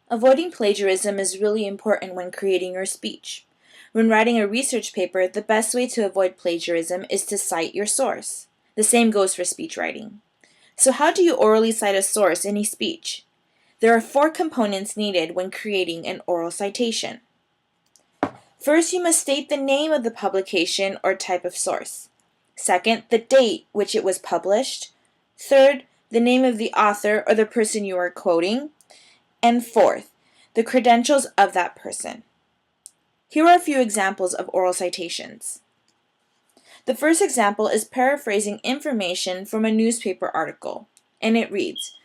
Avoiding plagiarism is really important when creating your speech. When writing a research paper, the best way to avoid plagiarism is to cite your source. The same goes for speech writing. So how do you orally cite a source in a speech? There are 4 components needed when creating an oral citation. First, you must state the name of the publication or type of source. Second, the date which it was published. Third, the name of the author or the person you are quoting. And fourth, the credentials of that person. Here are a few examples of oral citations. The first example is paraphrasing information from a newspaper article, and it reads,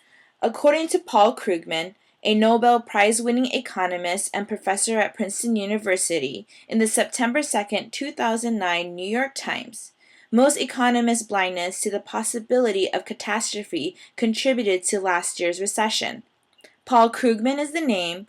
according to Paul Krugman, a Nobel Prize-winning economist and professor at Princeton University, in the September 2, 2009 New York Times, most economists' blindness to the possibility of catastrophe contributed to last year's recession. Paul Krugman is the name.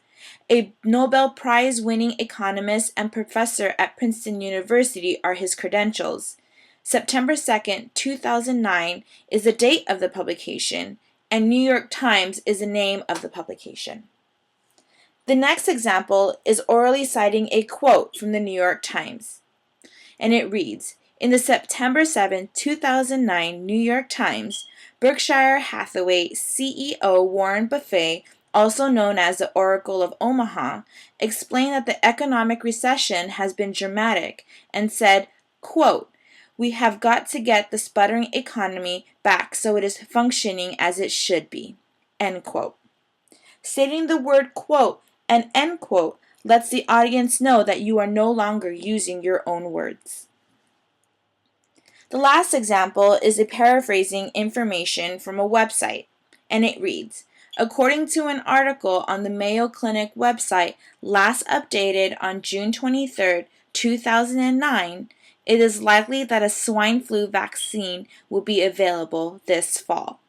A Nobel Prize-winning economist and professor at Princeton University are his credentials. September 2, 2009 is the date of the publication, and New York Times is the name of the publication. The next example is orally citing a quote from the New York Times, and it reads, in the September 7, 2009 New York Times, Berkshire Hathaway CEO Warren Buffett, also known as the Oracle of Omaha, explained that the economic recession has been dramatic and said, quote, we have got to get the sputtering economy back so it is functioning as it should be, end quote. Stating the word quote and end quote lets the audience know that you are no longer using your own words. The last example is a paraphrasing information from a website, and it reads, according to an article on the Mayo Clinic website last updated on June 23, 2009, it is likely that a swine flu vaccine will be available this fall.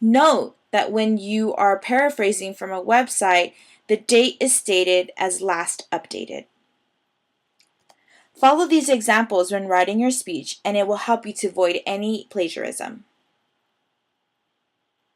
Note that when you are paraphrasing from a website, the date is stated as last updated. Follow these examples when writing your speech, and it will help you to avoid any plagiarism.